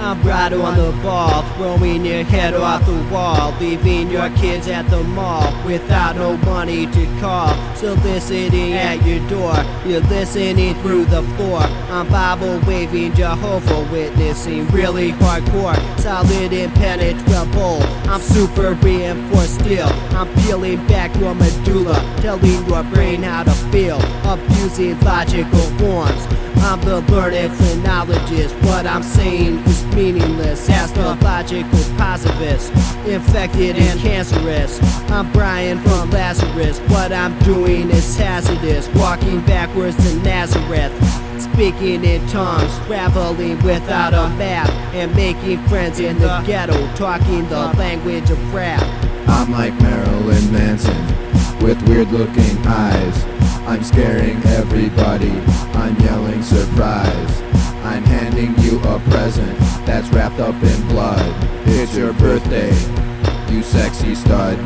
I'm right on the ball, throwing your head off the wall, leaving your kids at the mall without no money to call. Soliciting at your door, you're listening through the floor. I'm Bible waving, Jehovah witnessing, really hardcore, solid and penetrable. I'm super reinforced steel. I'm peeling back your medulla, telling your brain how to feel, abusing logical forms. I'm the learned phrenologist. What I'm saying is meaningless. Astrological positivist, infected and cancerous. I'm Brian from Lazarus. What I'm doing is hazardous. Walking backwards to Nazareth, speaking in tongues, traveling without a map, and making friends in the ghetto, talking the language of rap. I'm like Marilyn Manson, with weird looking eyes. I'm scaring everybody, I'm yelling surprise. I'm handing you a present that's wrapped up in blood. It's your birthday, you sexy stud.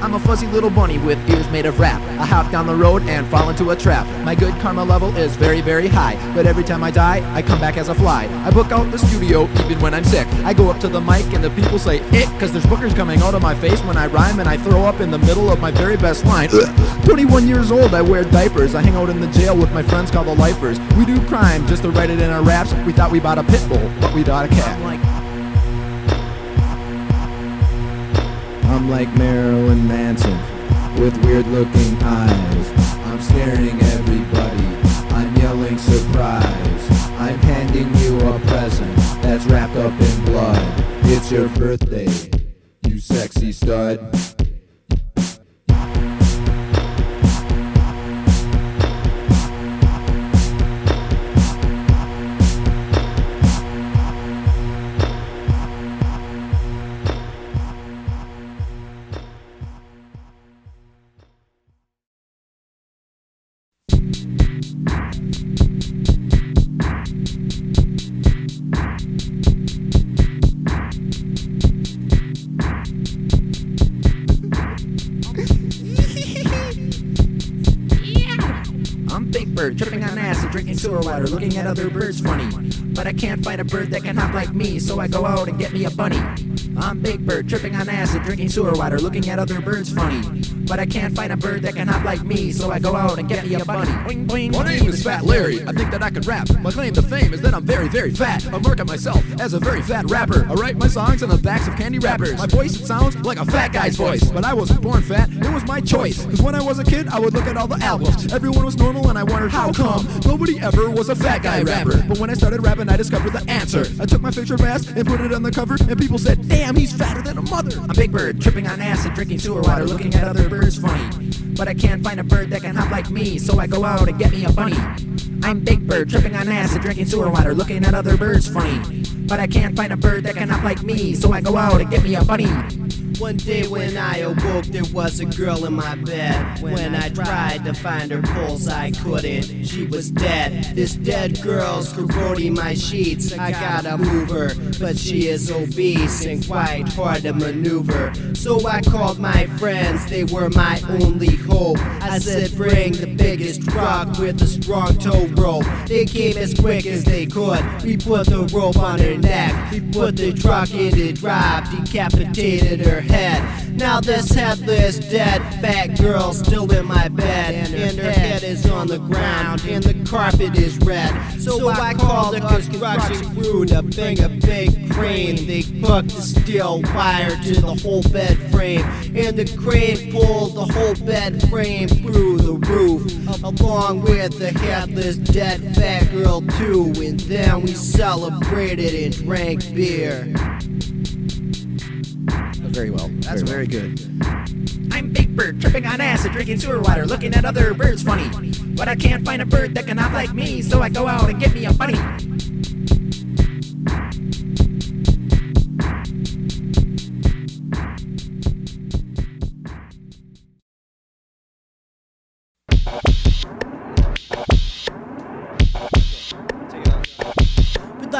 I'm a fuzzy little bunny with ears made of wrap. I hop down the road and fall into a trap. My good karma level is very, very high, but every time I die, I come back as a fly. I book out the studio even when I'm sick. I go up to the mic and the people say ick, cause there's bookers coming out of my face when I rhyme, and I throw up in the middle of my very best line. 21 years old, I wear diapers. I hang out in the jail with my friends called the lifers. We do crime just to write it in our raps. We thought we bought a pit bull, but we bought a cat. I'm like Marilyn Manson, with weird looking eyes. I'm scaring everybody, I'm yelling surprise. I'm handing you a present that's wrapped up in blood. It's your birthday, you sexy stud. I'm Big Bird, tripping on acid, drinking sewer water, looking at other birds funny. But I can't find a bird that can hop like me, so I go out and get me a bunny. I'm Big Bird, tripping on acid, drinking sewer water, looking at other birds funny. But I can't find a bird that can hop like me, so I go out and get me a bunny. Boing, boing. My name is Fat Larry, I think that I can rap. My claim to fame is that I'm very, very fat. I market myself as a very fat rapper. I write my songs on the backs of candy wrappers. My voice, it sounds like a fat guy's voice. But I wasn't born fat, it was my choice. Cause when I was a kid, I would look at all the albums. Everyone was normal and I wondered how come nobody ever was a fat guy rapper. But when I started rapping, I discovered the answer. I took my picture fast and put it on the cover, and people said, damn, he's fatter than a mother. I'm Big Bird, tripping on acid, drinking sewer water, looking at other birds funny. But I can't find a bird that can hop like me, so I go out and get me a bunny. I'm Big Bird, tripping on acid, drinking sewer water, looking at other birds funny. But I can't find a bird that can hop like me, so I go out and get me a bunny. One day when I awoke, there was a girl in my bed. When I tried to find her pulse, I couldn't. She was dead. This dead girl's corroding my sheets. I gotta move her, but she is obese and quite hard to maneuver. So I called my friends, they were my only hope. I said, bring the biggest truck with a strong tow rope. They came as quick as they could. We put the rope on her neck. We put the truck into drive, decapitated her head. Now this headless, dead, fat girl still in my bed, and her head is on the ground, and the carpet is red. So I called the construction crew to bring a big crane. They hooked the steel wire to the whole bed frame, and the crane pulled the whole bed frame through the roof, along with the headless, dead, fat girl too. And then we celebrated and drank beer. Very well. That's very good. I'm Big Bird, tripping on acid, drinking sewer water, looking at other birds funny. But I can't find a bird that can hop like me, so I go out and get me a bunny. Take it out.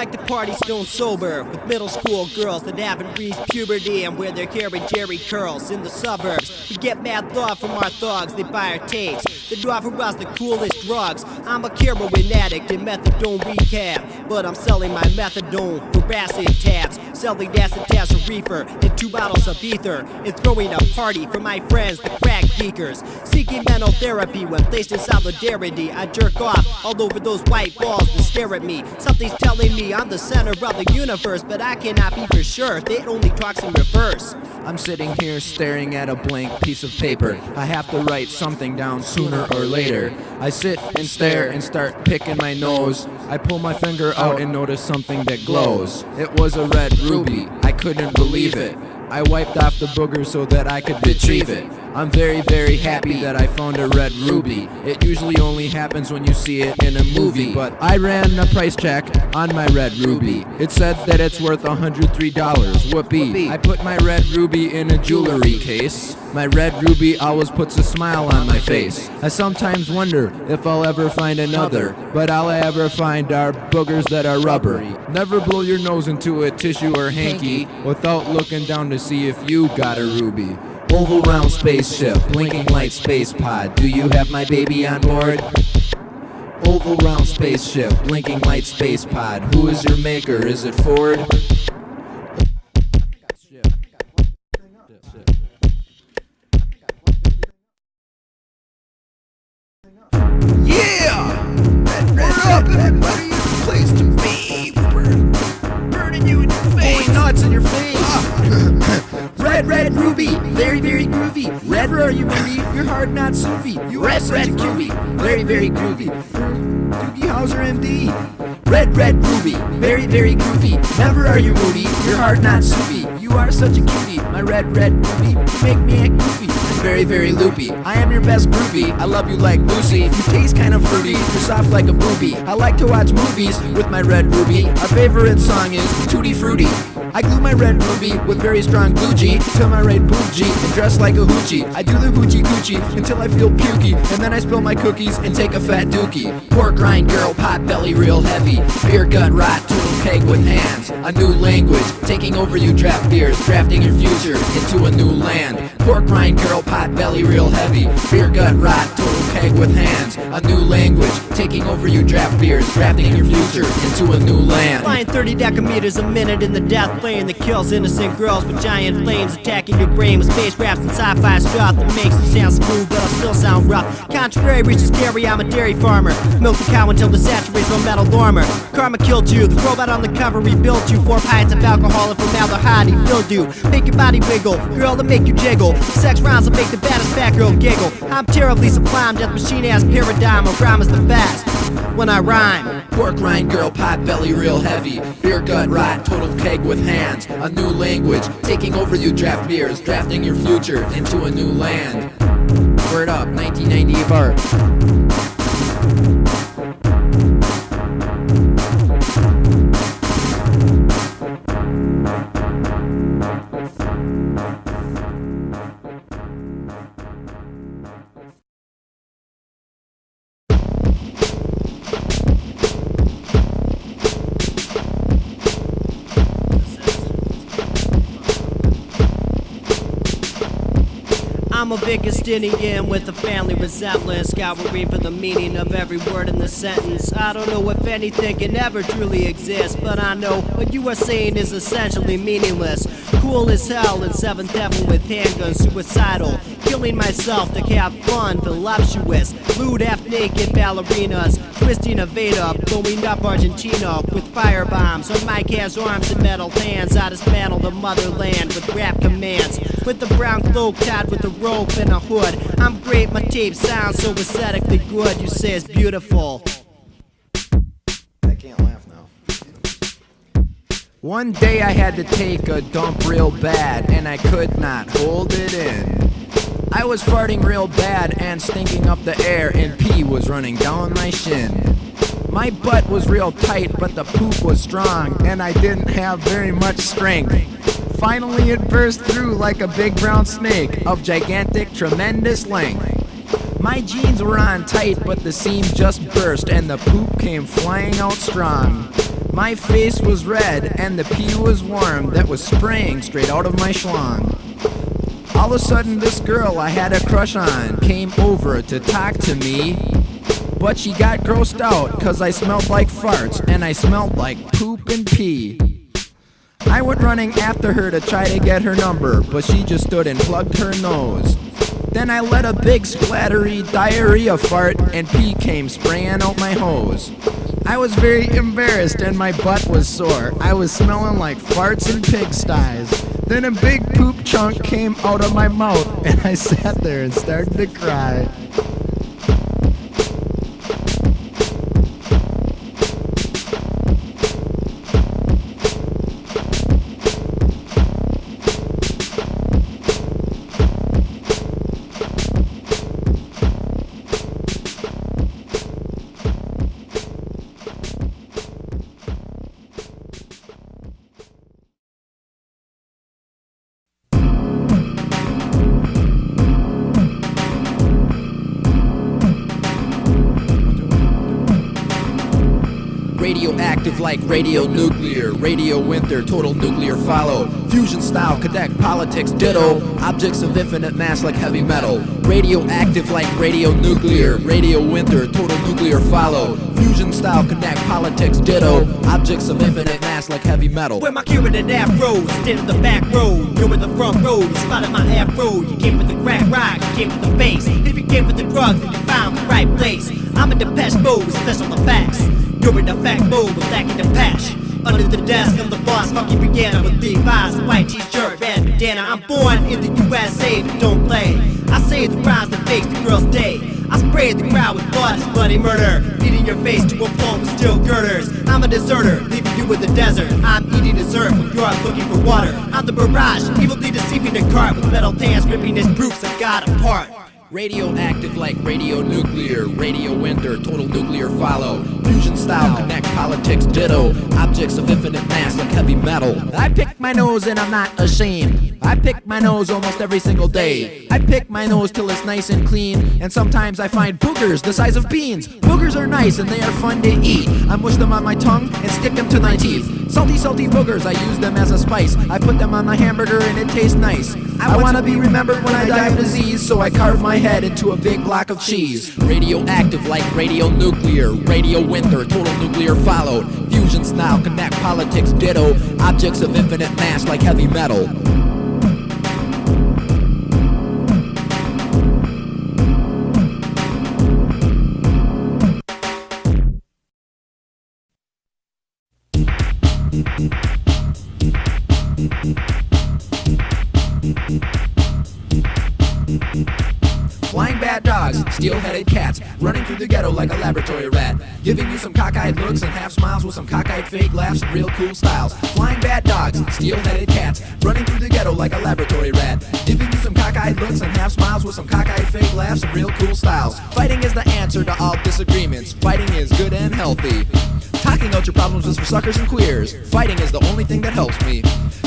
like to party stone sober with middle school girls that haven't reached puberty and wear their hair in jerry curls. In the suburbs, we get mad love from our thugs. They buy our tapes, they offer us the coolest drugs. I'm a heroin addict and methadone rehab, but I'm selling my methadone for acid tabs, selling acid tabs for reefer and 2 bottles of ether, and throwing a party for my friends, the crack geekers. Seeking mental therapy when placed in solidarity. I jerk off all over those white walls that stare at me. Something's telling me I'm the center of the universe, but I cannot be for sure. It only talks in reverse. I'm sitting here staring at a blank piece of paper. I have to write something down sooner or later. I sit and stare and start picking my nose. I pull my finger out and notice something that glows. It was a red ruby. I couldn't believe it. I wiped off the booger so that I could retrieve it. I'm very, very happy that I found a red ruby. It usually only happens when you see it in a movie, but I ran a price check on my red ruby. It said that it's worth $103. Whoopee. I put my red ruby in a jewelry case. My red ruby always puts a smile on my face. I sometimes wonder if I'll ever find another, but all I ever find are boogers that are rubbery. Never blow your nose into a tissue or hanky without looking down to see if you got a ruby. Oval round spaceship, blinking light space pod. Do you have my baby on board? Oval round spaceship, blinking light space pod. Who is your maker? Is it Ford? Yeah! Word up, everybody! Place to be! Burning you in your face! Holy nuts in your face! Red ruby, very, very groovy. Red, are you moody? You're hard, not soupy. You are such a groovy, very, very groovy. Doogie Howser MD. Red ruby, very, very groovy. Never are you moody. You're hard, not soupy. You are such a cutie. My red ruby, you make me act goofy. I'm very, very loopy. I am your best groupie. I love you like Lucy. You taste kind of fruity. You're soft like a booby. I like to watch movies with my red ruby. Our favorite song is Tutti Frutti. I glue my red ruby with very strong glue G till my red boogie and dress like a hoochie. I do the hoochie coochie until I feel pukey, and then I spill my cookies and take a fat dookie. Pork rind girl, pot belly real heavy. Beer gut rot, total keg with hands. A new language, taking over you draft beers, drafting your future into a new land. Pork rind girl, pot belly real heavy. Beer gut rot, total keg with hands. A new language, taking over you draft beers, drafting your future into a new land. Flying 30 decameters a minute in the death plane that kills innocent girls with giant flames, attacking your brain with space raps and sci-fi stuff that makes it sound smooth but I'll still sound rough. Contrary, reach is scary, I'm a dairy farmer. Milk the cow until the saturates no metal dormer. Karma killed you, the robot on the cover rebuilt you. 4 pints of alcohol and formaldehyde filled you. Make your body wiggle, girl to make you jiggle. Sex rhymes will make the baddest fat girl giggle. I'm terribly sublime, death machine ass paradigm. A rhyme is the best when I rhyme. Pork rind girl, pot belly real heavy. Beer gut rot, total keg with hands. A new language, taking over you draft beers, drafting your future into a new land. Word up, 1990 bar. I'm a Vicustinian with a family resemblance, scouring for the meaning of every word in the sentence. I don't know if anything can ever truly exist, but I know what you are saying is essentially meaningless. Cool as hell in 7th heaven with handguns, suicidal, killing myself to have fun, voluptuous, lewd half-naked ballerinas, twisting a Veda, blowing up Argentina with firebombs. On Mike has arms and metal hands, I dismantle the motherland with rap commands. With the brown cloak tied with a rope and a hood, I'm great, my tape sounds so aesthetically good. You say it's beautiful. I can't laugh now. One day I had to take a dump real bad, and I could not hold it in. I was farting real bad and stinking up the air, and pee was running down my shin. My butt was real tight, but the poop was strong, and I didn't have very much strength. Finally it burst through like a big brown snake of gigantic, tremendous length. My jeans were on tight, but the seam just burst, and the poop came flying out strong. My face was red and the pee was warm that was spraying straight out of my schlong. All of a sudden this girl I had a crush on came over to talk to me, but she got grossed out cause I smelled like farts and I smelled like poop and pee. I went running after her to try to get her number, but she just stood and plugged her nose. Then I let a big splattery diarrhea fart and pee came spraying out my hose. I was very embarrassed and my butt was sore. I was smelling like farts and pigsties. Then a big poop chunk came out of my mouth and I sat there and started to cry. Radioactive like radionuclear, radio winter, total nuclear follow. Fusion style, connect, politics, ditto. Objects of infinite mass like heavy metal. Radioactive like radionuclear, radio winter, total nuclear follow. Fusion style, connect, politics, ditto. Objects of infinite mass like heavy metal. Where my Cuban and afros, stand in the back row. You're in the front row, you spotted my afro. You came for the crack rock, you came for the bass. If you came for the drugs, then you found the right place. I'm in the Depeche mode with special effects. You're in the fact mode with lacking the patch. Under the desk, I'm the boss, fucking Rihanna with Levi's, a white t-shirt, red bandana. I'm born in the USA, but don't play. I say the rhymes that makes the girls day. I spray the crowd with blood, it's bloody murder. Beating your face to a pulp with steel girders. I'm a deserter, leaving you in the desert. I'm eating dessert when you're out looking for water. I'm the barrage, evilly deceiving the cart with metal pants ripping his proofs of God apart. Radioactive like radionuclear, radio winter, total nuclear follow. Fusion style, connect, politics, ditto. Objects of infinite mass like heavy metal. I pick my nose and I'm not ashamed. I pick my nose almost every single day. I pick my nose till it's nice and clean. And sometimes I find boogers the size of beans. Boogers are nice and they are fun to eat. I mush them on my tongue and stick them to my teeth. Salty, salty boogers, I use them as a spice. I put them on my hamburger and it tastes nice. I wanna be remembered when I die of disease, so I carve my head into a big block of cheese. Radioactive like radionuclear, radio winter, total nuclear followed. Fusion style, connect, politics, ditto. Objects of infinite mass like heavy metal. Flying bad dogs, steel-headed cats, running through the ghetto like a laboratory rat, giving you some cockeyed looks and half smiles with some cockeyed fake laughs and real cool styles. Flying bad dogs, steel-headed cats, running through the ghetto like a laboratory rat, giving you some cockeyed looks and half smiles with some cockeyed fake laughs and real cool styles. Fighting is the answer to all disagreements. Fighting is good and healthy. Talking out your problems is for suckers and queers. Fighting is the only thing that helps me.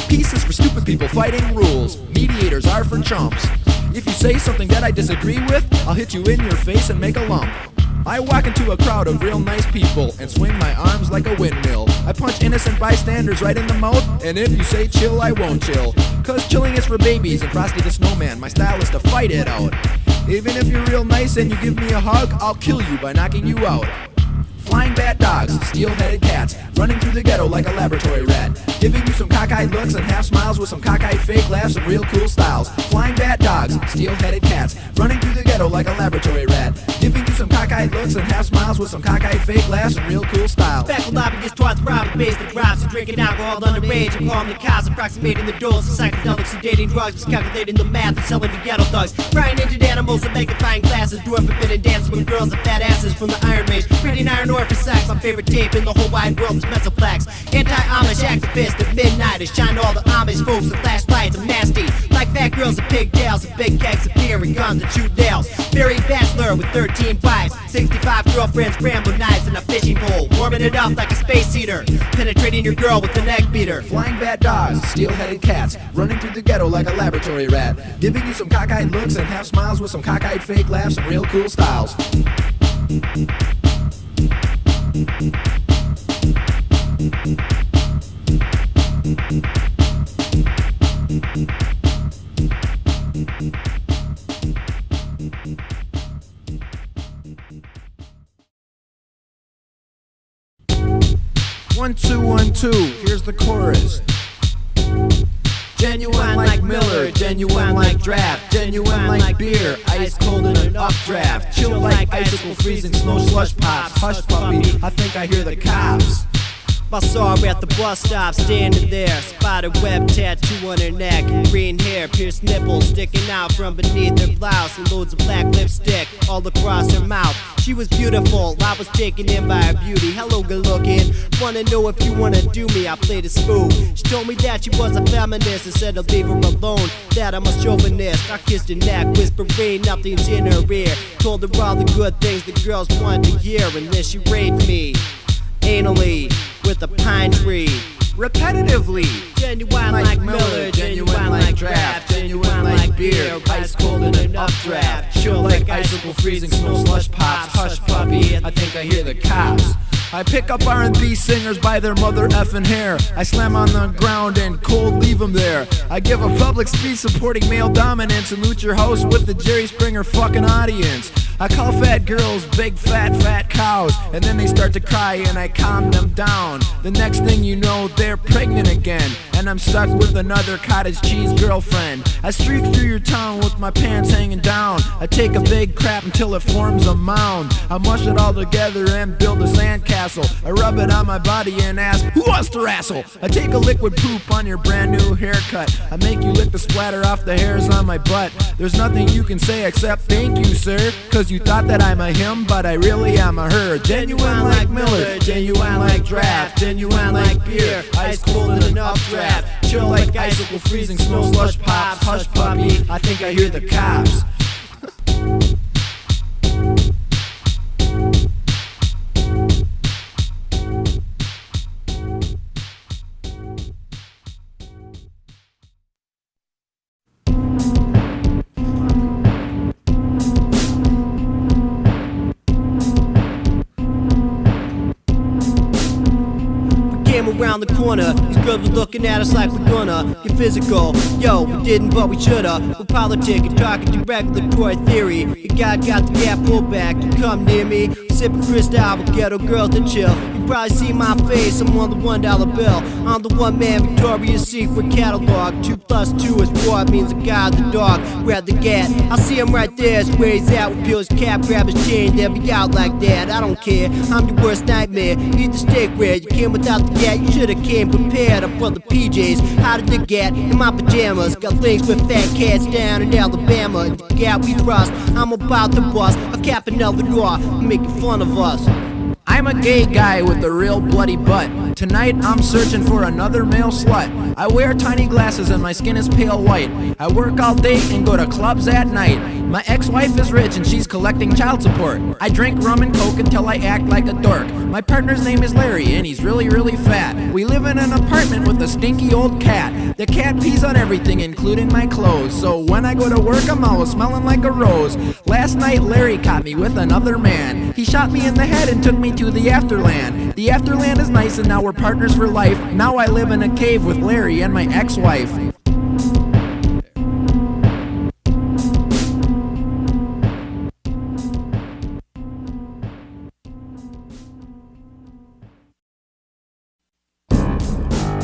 Peace is for stupid people fighting rules. Mediators are for chumps. If you say something that I disagree with, I'll hit you in your face and make a lump. I walk into a crowd of real nice people and swing my arms like a windmill. I punch innocent bystanders right in the mouth, and if you say chill, I won't chill. Cause chilling is for babies and Frosty the Snowman, my style is to fight it out. Even if you're real nice and you give me a hug, I'll kill you by knocking you out. Flying bad dogs, steel-headed cats, running through the ghetto like a laboratory rat, giving you some cockeyed looks and half smiles with some cockeyed fake laughs and real cool styles. Flying bad dogs, steel-headed cats, running through the ghetto like a laboratory rat, giving you some cockeyed looks and half smiles with some cockeyed fake laughs and real cool styles. Speckled lobbyists towards robbing basic drops and drinking alcohol underage and calling the cows, approximating the dose of psychedelics and dating drugs, miscalculating the math and selling the ghetto thugs, prying into animals and magnifying glasses, doing forbidden dances with girls and fat asses from the Iron Maze, creating iron ore for sex. My favorite tape in the whole wide world is Metroplex. Anti-Amish activist at midnight is shine all the Amish folks with flashlights and nasty, like fat girls and pigtails and big kegs of beer and guns and shoot nails. Buried bachelor with 13 wives, 65 girlfriends, bramble knives and a fishing pole, warming it up like a space heater, penetrating your girl with a neck beater. Flying bad dogs, steel-headed cats, running through the ghetto like a laboratory rat, giving you some cockeyed looks and half smiles with some cockeyed fake laughs and real cool styles. 1, 2, 1, 2, here's the chorus. Genuine like Miller, genuine like draft, genuine like beer, ice cold in an updraft, chill like icicle freezing snow slush pops. Hush puppy, I think I hear the cops. I saw her at the bus stop, standing there. Spider web tattoo on her neck, green hair, pierced nipples sticking out from beneath her blouse, and loads of black lipstick all across her mouth. She was beautiful, I was taken in by her beauty. Hello, good looking. Wanna know if you wanna do me? I played a spoof. She told me that she was a feminist and said to leave her alone, that I'm a chauvinist. I kissed her neck, whispering nothing's in her ear. Told her all the good things the girls wanted to hear, and then she raped me anally with a pine tree. Repetitively, Genuine like Miller, genuine like draft, genuine like beer, ice cold in an updraft, chill like icicle freezing snow slush pops. Hush puppy, I think I hear the cops. I pick up R&B singers by their mother effing hair. I slam on the ground and cold leave them there. I give a public speech supporting male dominance and loot your house with the Jerry Springer fucking audience. I call fat girls big fat cows, and then they start to cry and I calm them down. The next thing you know, they're pregnant again, and I'm stuck with another cottage cheese girlfriend. I streak through your town with my pants hanging down. I take a big crap until it forms a mound. I mush it all together and build a sandcastle. I rub it on my body and ask, who wants to wrestle? I take a liquid poop on your brand new haircut. I make you lick the splatter off the hairs on my butt. There's nothing you can say except thank you, sir, cause you thought that I'm a him, but I really am a her. Genuine like Miller, genuine like draft, genuine like beer, ice cold in an updraft, chill like icicle freezing snow slush pops. Hush puppy, I think I hear the cops. Around the corner, these girls were looking at us like we're gonna get physical. Yo, we didn't, but we shoulda. We're politicking, talking to regulatory theory. You got the gap pulled back, you come near me. Sipping Freestyle with ghetto girls to chill. You probably see my face, I'm on the $1 bill. I'm the one-man Victoria's Secret catalog. 2 plus 2 is 4, it means a guy the dog. Grab the gat, I see him right there, it's where he's at. With his cap, grab his chain, then be out like that. I don't care, I'm your worst nightmare. Eat the steak rare, you came without the gat. You should've came prepared, I'm for the PJs. How did they get in my pajamas? Got links with fat cats down in Alabama. In the gap we thrust, I'm about to bust a cap in the door, making fun of us. I'm a gay guy with a real bloody butt. Tonight I'm searching for another male slut. I wear tiny glasses and my skin is pale white. I work all day and go to clubs at night. My ex-wife is rich and she's collecting child support. I drink rum and coke until I act like a dork. My partner's name is Larry and he's really fat. We live in an apartment with a stinky old cat. The cat pees on everything including my clothes. So when I go to work I'm always smelling like a rose. Last night Larry caught me with another man. He shot me in the head and took me to the afterland. The afterland is nice and now we're partners for life. Now I live in a cave with Larry and my ex-wife.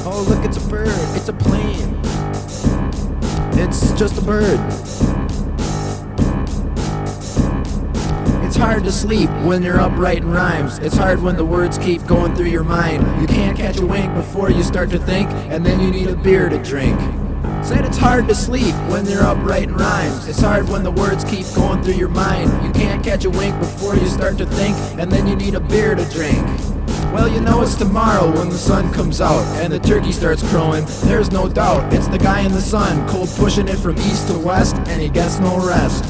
Oh look, it's a bird, it's a plane. It's just a bird. It's hard to sleep when you're up writing rhymes. It's hard when the words keep going through your mind. You can't catch a wink before you start to think, and then you need a beer to drink. Said it's hard to sleep when you're up writing rhymes. It's hard when the words keep going through your mind. You can't catch a wink before you start to think, and then you need a beer to drink. Well, you know it's tomorrow when the sun comes out and the turkey starts crowing. There's no doubt, it's the guy in the sun, cold pushing it from east to west, and he gets no rest.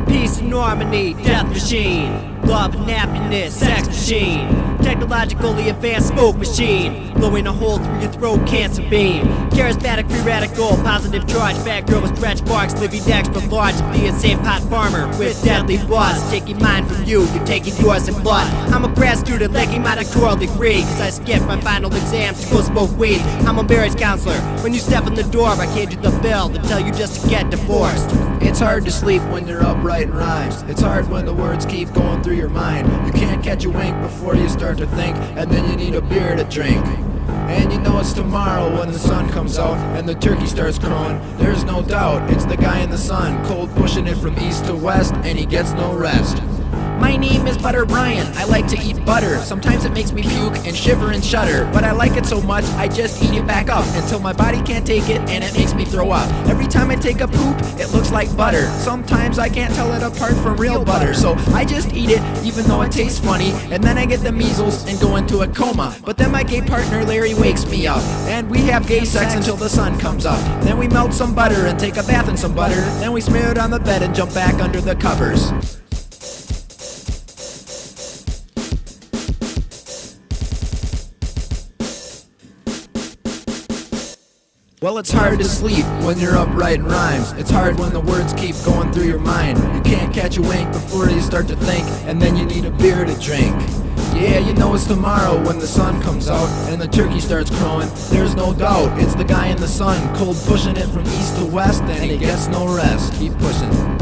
Peace and harmony, death machine. Love and happiness, sex machine. Technologically advanced smoke machine. Blowing a hole through your throat, cancer beam. Charismatic, free radical, positive charge. Fat girl with stretch marks, living extra large. Be a safe pot farmer with deadly buzz. Taking mine from you, you're taking yours in blood. I'm a grad student, lacking my doctoral degree. Cause I skipped my final exams to go smoke weed. I'm a marriage counselor. When you step in the door, I hand you the bill to tell you just to get divorced. It's hard to sleep when you're up writing rhymes. It's hard when the words keep going through your mind. You can't catch a wink before you start to think, and then you need need a beer to drink. And you know it's tomorrow when the sun comes out and the turkey starts crowing. There's no doubt, it's the guy in the sun, cold pushing it from east to west, and he gets no rest. My name is Butter Brian, I like to eat butter. Sometimes it makes me puke and shiver and shudder, but I like it so much I just eat it back up until my body can't take it and it makes me throw up. Every time I take a poop, it looks like butter. Sometimes I can't tell it apart from real butter, so I just eat it even though it tastes funny, and then I get the measles and go into a coma. But then my gay partner Larry wakes me up, and we have gay sex until the sun comes up. Then we melt some butter and take a bath in some butter. Then we smear it on the bed and jump back under the covers. Well, it's hard to sleep when you're up writing rhymes. It's hard when the words keep going through your mind. You can't catch a wink before you start to think, and then you need a beer to drink. Yeah, you know it's tomorrow when the sun comes out and the turkey starts crowing. There's no doubt, it's the guy in the sun, cold pushing it from east to west, and he gets no rest. Keep pushing.